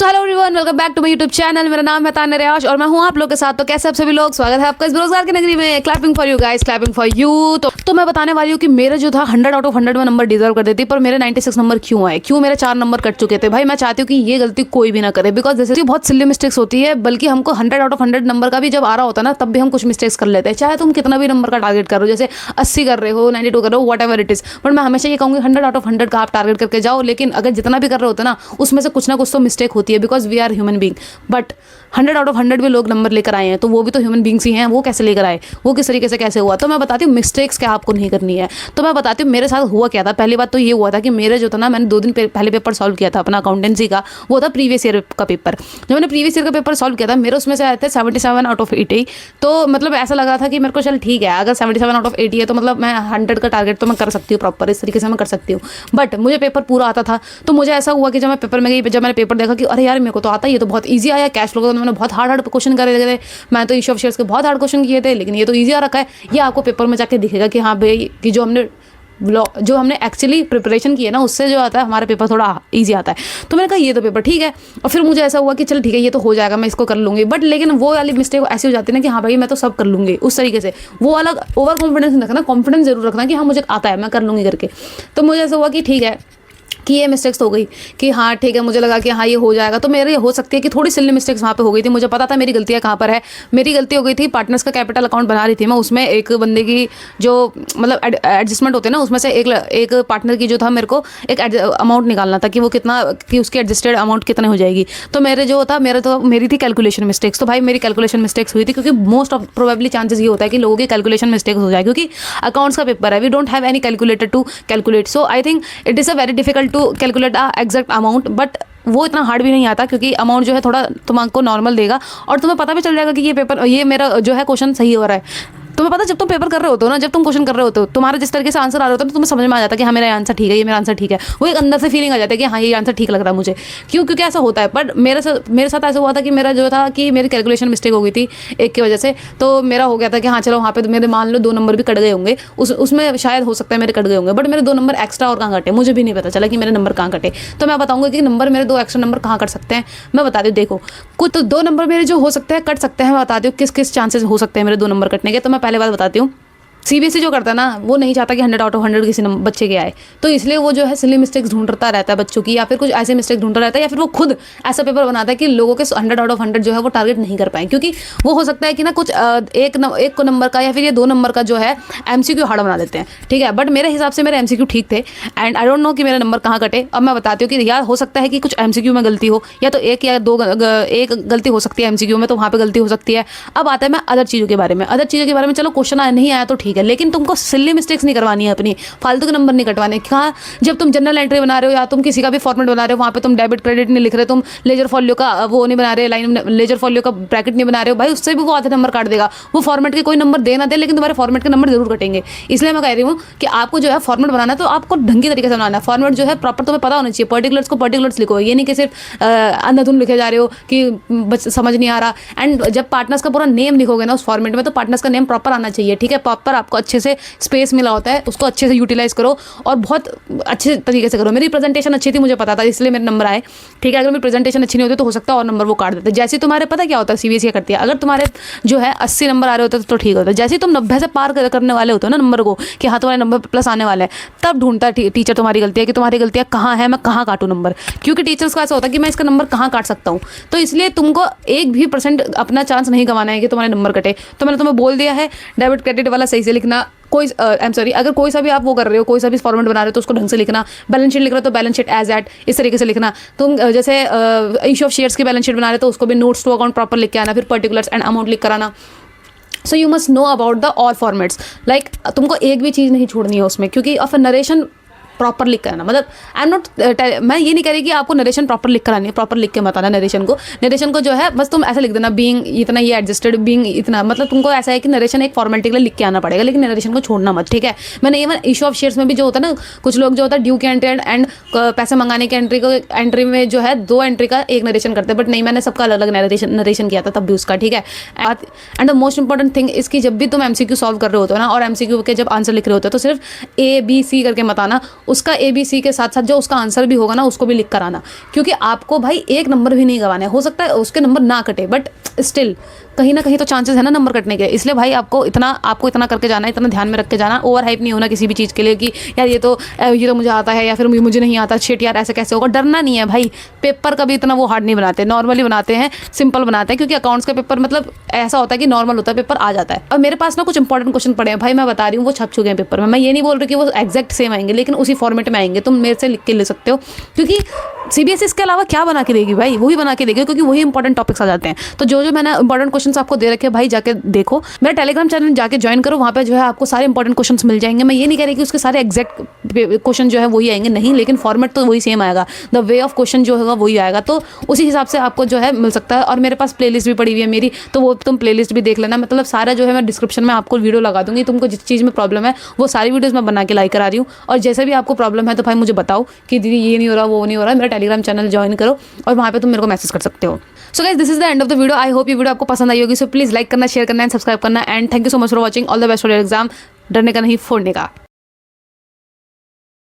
So hello everyone, welcome back to my YouTube channel. मेरा नाम है तान्या रियाज और मैं हूं आप लोग के साथ। तो कैसे आप सभी लोग, स्वागत है आपका इस बेरोजगार की नगरी में। Clapping for you guys, clapping for you. तो मैं बताने वाली हूं कि मेरा जो था 100 आउट ऑफ 100 में नंबर डिजर्व कर देती, पर मेरे 96 नंबर क्यों आए, क्यों मेरे 4 नंबर कट चुके थे। भाई मैं चाहती हूँ कि ये गलती कोई भी ना करे, बिकॉज जैसे बहुत सिली मिस्टेक्स होती है। बल्कि हमको 100 आउट ऑफ 100 नंबर का भी जब आ रहा होता है ना, तब भी हम कुछ मिस्टेक्स कर लेते हैं। चाहे तुम कितना भी नंबर का टारगेट करो, जैसे 80 कर रहे हो, 92 कर रहे हो, what ever it is. But मैं हमेशा ये कहूँगी 100 आउट ऑफ 100 का आप टारगेट करके जाओ। लेकिन अगर जितना भी कर रहे होते ना, उसमें से कुछ ना कुछ तो मिस्टेक होती है, because we are human being. But 100 out of 100 भी लोग नंबर लेकर आए हैं, तो वो भी तो ह्यूमन बींग्स ही हैं। वो कैसे लेकर आए, वो किस तरीके से कैसे हुआ। तो मैं बताती हूँ मिस्टेक्स क्या आपको नहीं करनी है। तो मैं बताती हूँ मेरे साथ हुआ क्या था। पहली बात तो ये हुआ था कि मेरे जो था ना, मैंने 2 दिन पहले पेपर सॉल्व किया था अपना अकाउंटेंसी का। वो था प्रीवियस ईयर का पेपर। जब मैंने प्रीवियस ईयर का पेपर सॉल्व किया था, मेरे उसमें से आए थे 77 आउट ऑफ 80। तो मतलब ऐसा लगा था कि मेरे को चल ठीक है, अगर 77 आउट ऑफ 80 है तो मतलब मैं 100 का टारगेट तो मैं कर सकती हूँ, प्रॉपर इस तरीके से मैं कर सकती हूँ। बट मुझे पेपर पूरा आता था। तो मुझे ऐसा हुआ कि जब मैं पेपर में गई, जब मैंने पेपर देखा कि अरे यार मेरे को तो आता है, ये तो बहुत ईजी आया। कैश फ्लो का तो मैंने बहुत हार्ड क्वेश्चन करे थे। मैं तो इशू ऑफ शेयर्स के बहुत हार्ड क्वेश्चन किए थे, लेकिन ये तो ईजी आ रखा है। ये आपको पेपर में जाके दिखेगा कि हाँ भाई, कि जो हमने एक्चुअली प्रिपरेशन की है ना, उससे जो आता है हमारा पेपर थोड़ा इजी आता है। तो मैंने कहा ये तो पेपर ठीक है। और फिर मुझे ऐसा हुआ कि चल ठीक है, ये तो हो जाएगा, मैं इसको कर लूँगी। बट लेकिन वो वाली मिस्टेक ऐसी हो जाती है ना कि हाँ भाई मैं तो सब कर लूँगी, उस तरीके से। वो अलग ओवर कॉन्फिडेंस नहीं रखना, कॉन्फिडेंस जरूर रखना कि हाँ मुझे आता है, मैं कर लूँगी करके। तो मुझे ऐसा हुआ कि ठीक है कि ये मिस्टेक्स हो गई कि हाँ ठीक है, मुझे लगा कि हाँ ये हो जाएगा। तो मेरे हो सकती है कि थोड़ी सिल्ली मिस्टेक्स वहाँ पे हो गई थी। मुझे पता था मेरी गलतियाँ कहाँ पर है। मेरी गलती हो गई थी, पार्टनर्स का कैपिटल अकाउंट बना रही थी मैं, उसमें एक बंदे की जो मतलब एडजस्टमेंट होते हैं ना, उसमें से एक पार्टनर की जो था, मेरे को एक अमाउंट निकालना था कि वो कितना, कि उसकी एडजस्टेड अमाउंट कितने हो जाएगी। तो मेरी थी कैलकुलेशन मिस्टेक्स। तो भाई मेरी कैलकुलेशन मिस्टेक्स हुई थी, क्योंकि मोस्ट ऑफ प्रोबेबली चांसेस ये होता है कि लोगों की कैलकुलेशन मिस्टेक्स हो जाए, क्योंकि अकाउंट्स का पेपर है। We don't have any calculator to calculate. So I think it is a very difficult to calculate exact amount. But वो इतना हार्ड भी नहीं आता, क्योंकि अमाउंट जो है थोड़ा तुमको नॉर्मल देगा और तुम्हें पता भी चल जाएगा कि ये मेरा जो है क्वेश्चन सही हो रहा है। तुम्हें पता, जब तुम पेपर कर रहे होते हो ना, जब तुम क्वेश्चन कर रहे होते हो, तुम्हारे जिस तरीके से आंसर आ रहे होते हैं, तो तुम्हें समझ में आ जाता है कि हाँ मेरा आंसर ठीक है, ये मेरा आंसर ठीक है। वो एक अंदर से फीलिंग आ जाती है कि हाँ ये आंसर ठीक लग रहा है मुझे। क्योंकि ऐसा होता है। बट मेरे साथ ऐसा हुआ था कि मेरा जो था कि मेरी कैलकुलेशन मिस्टेक हो गई थी एक की वजह से। तो मेरा हो गया था कि हाँ चलो वहाँ पे मेरे मान लो 2 नंबर भी कट गए होंगे, उसमें शायद हो सकता है मेरे कट गए होंगे। बट मेरे 2 नंबर एक्स्ट्रा और कहाँ कटे, मुझे भी नहीं पता चला कि मेरे नंबर कहाँ कटे। तो मैं बताऊँगा कि नंबर मेरे 2 एक्स्ट्रा नंबर कहाँ कट सकते हैं। मैं बता दूँ, देखो कुछ तो 2 नंबर मेरे जो हो सकते हैं कट सकते हैं। मैं बता दूँ किस किस चांसेस हो सकते हैं मेरे 2 नंबर कटने के। तो मैं पहले बात बताती हूँ, सीबीएसई जो करता है ना, वो नहीं चाहता कि 100 आउट ऑफ 100 किसी बच्चे के आए। तो इसलिए वो जो है सिली मिस्टेक्स ढूंढता रहता है बच्चों की, या फिर कुछ ऐसे मिस्टेक ढूंढता रहता है, या फिर वो खुद ऐसा पेपर बनाता है कि लोगों के 100 आउट ऑफ 100 जो है वो टारगेट नहीं कर पाए। क्योंकि वो हो सकता है कि ना कुछ एक नंबर का या फिर ये 2 नंबर का जो है एमसीक्यू हार्ड बना देते हैं, ठीक है। बट मेरे हिसाब से मेरे एमसीक्यू ठीक थे, एंड आई डोंट नो कि मेरे नंबर कहाँ कटे। अब मैं बताती हूँ कि यार हो सकता है कि कुछ एमसीक्यू में गलती हो, या तो एक या 2 एक गलती हो सकती है एमसीक्यू में, तो वहाँ पर गलती हो सकती है। अब आता है मैं अदर चीज़ों के बारे में। चलो क्वेश्चन नहीं आया तो ठीक है, लेकिन तुमको सिल्ली मिस्टेक्स नहीं करवानी है, अपनी फालतू के नंबर नहीं कटवाने। कहाँ जब तुम जनरल एंट्री बना रहे हो या तुम किसी का भी फॉर्मेट बना रहे हो, वहाँ पे तुम डेबिट क्रेडिट नहीं लिख रहे, तुम लेजर फॉलियो का वो नहीं बना रहे, लाइन लेजर फॉलियो का ब्रैकेट नहीं बना रहे हो, भाई उससे भी वो आधे नंबर काट देगा। वो फॉर्मेट के कोई नंबर दे ना दे, लेकिन तुम्हारे फॉर्मेट के नंबर जरूर कटेंगे। इसलिए मैं कह रही हूँ कि आपको जो है फॉर्मेट बनाना है तो आपको ढंग की तरीके से बनाना है। फॉर्मेट जो है प्रॉपर तुम्हें पता होना चाहिए, पर्टिकुलर्स को पर्टिकुलर्स लिखो। ये नहीं कि सिर्फ अंधाधुन लिखे जा रहे हो कि समझ नहीं आ रहा। एंड जब पार्टनर्स का पूरा नेम लिखोगे ना उस फॉर्मेट में, तो पार्टनर्स का नेम प्रॉपर आना चाहिए, ठीक है। प्रॉपर आपको अच्छे से स्पेस मिला होता है, उसको अच्छे से यूटिलाइज करो और बहुत अच्छे तरीके से करो। मेरी प्रेजेंटेशन अच्छी थी, मुझे पता था, इसलिए मेरे नंबर आए, ठीक है। अगर मेरी प्रेजेंटेशन अच्छी नहीं होती तो हो सकता है और नंबर वो काट देते। जैसे तुम्हारे पता क्या होता है, सीबीएसई करती है, अगर तुम्हारे जो है 80 नंबर आ रहे होते तो ठीक होता है। जैसे तुम 90 से पार करने वाले होते हो ना नंबर को, कि हाँ तुम्हारे नंबर प्लस आने वाला है, तब ढूंढता है टीचर तुम्हारी गलती है कि तुम्हारी गलतियाँ कहाँ है, मैं कहाँ काटूँ नंबर। क्योंकि टीचर्स को ऐसा होता है कि मैं इसका नंबर कहाँ काट सकता हूँ। तो इसलिए तुमको 1% अपना चांस नहीं गंवाना है कि तुम्हारे नंबर कटे। तो मैंने तुम्हें बोल दिया है, डेबिट क्रेडिट वाला सही से लिखना। अगर कोई सा भी आप वो कर रहे हो, कोई सा भी फॉर्मेट बना रहे हो, तो उसको ढंग से लिखना। बैलेंस शीट लिख रहे हो तो बैलेंस शीट एज एट इस तरीके से लिखना। तुम जैसे इशू ऑफ शेयर्स की बैलेंस शीट बना रहे हो तो उसको भी नोट्स टू अकाउंट प्रॉपर लिख के आना, फिर पर्टिकुलर्स एंड अमाउंट लिख कर आना। So you must know about the all formats. Like तुमको एक भी चीज़ नहीं छोड़नी है उसमें, क्योंकि ऑफ नरेशन प्रॉपर लिख करना, मतलब आई एम नॉट, मैं ये नहीं कह रही कि आपको नरेशन प्रॉपर लिख करानी है, प्रॉपर लिख के मत आना नरेशन को जो है बस तुम ऐसा लिख देना, बीइंग इतना, ये एडजस्टेड बीइंग इतना, मतलब तुमको ऐसा है कि नरेशन एक फॉर्मेलिटी के लिए लिख के आना पड़ेगा, लेकिन नरेशन को छोड़ना मत, ठीक है। मैंने इवन इशू ऑफ शेयर्स में भी जो होता है ना, कुछ लोग जो होता है ड्यू की एंट्री एंड पैसे मंगाने की एंट्री में जो है 2 एंट्री का एक नरेशन करते हैं, बट नहीं, मैंने सबका अलग अलग नरेशन किया था तब भी उसका, ठीक है। And the most important thing इसकी, जब भी तुम एमसीक्यू सॉल्व कर रहे होते हो ना, और एमसीक्यू के जब आंसर लिख रहे होते हो, तो सिर्फ A B C करके मत आना, उसका ABC के साथ साथ जो उसका आंसर भी होगा ना उसको भी लिख कर आना, क्योंकि आपको भाई एक नंबर भी नहीं गंवाना है। हो सकता है उसके नंबर ना कटे, बट स्टिल कहीं ना कहीं तो चांसेस है ना नंबर कटने के। इसलिए भाई आपको इतना करके जाना है, इतना ध्यान में रख के जाना। ओवर हाइप नहीं होना किसी भी चीज़ के लिए कि यार ये तो मुझे आता है या फिर मुझे नहीं आता, शिट यार ऐसे कैसे होगा। डरना नहीं है भाई, पेपर कभी इतना वो हार्ड नहीं बनाते, नॉर्मली बनाते हैं, सिंपल बनाते हैं, क्योंकि अकाउंट्स का पेपर मतलब ऐसा होता है कि नॉर्मल होता है, पेपर आ जाता है। और मेरे पास ना कुछ इंपॉर्टेंट क्वेश्चन पड़े हैं भाई, मैं बता रही हूँ, वो छप चुके हैं पेपर में। मैं ये नहीं बोल रही कि वो एक्जैक्ट सेम आएंगे, लेकिन उसी फॉर्मेट में आएंगे, तुम मेरे से लिख के ले सकते हो, क्योंकि CBSE इसके अलावा क्या बना के देगी भाई, वही बना के देगी, क्योंकि वही इंपॉर्टेंट टॉपिक्स आ जाते हैं। तो जो मैंने इंपॉर्टेंट क्वेश्चंस आपको दे रखे हैं भाई, जाके देखो, मेरा टेलीग्राम चैनल जाके ज्वाइन करो, वहाँ पे जो है आपको सारे इंपॉर्टेंट क्वेश्चंस मिल जाएंगे। मैं ये नहीं कह रही कि उसके सारे एग्जैक्ट क्वेश्चन जो है वही आएंगे, नहीं, लेकिन फॉर्मेट तो वही सेम आएगा, द वे ऑफ क्वेश्चन जो होगा वही आएगा, तो उसी हिसाब से आपको जो है मिल सकता है। और मेरे पास प्लेलिस्ट भी पड़ी हुई है मेरी, तो वो तुम प्लेलिस्ट भी देख लेना। मतलब सारा जो है मैं डिस्क्रिप्शन में आपको वीडियो लगा दूंगी, तुमको जिस चीज़ में प्रॉब्लम है वो सारी वीडियोज़ मैं बना के लाई करा रही हूँ। और जैसे भी आपको प्रॉब्लम है तो भाई मुझे बताओ कि दीदी ये नहीं हो रहा, वो नहीं हो रहा, मेरा टेलीग्राम चैनल ज्वाइन करो और वहाँ पे तुम मेरे को मैसेज कर सकते हो। So guys, this is the end of the video. I hope ये वीडियो आपको पसंद आई होगी। सो प्लीज लाइक करना, शेयर करना एंड सब्सक्राइब करना। And thank you so much for watching. All the best for your exam. डरने का नहीं, फोड़ने का।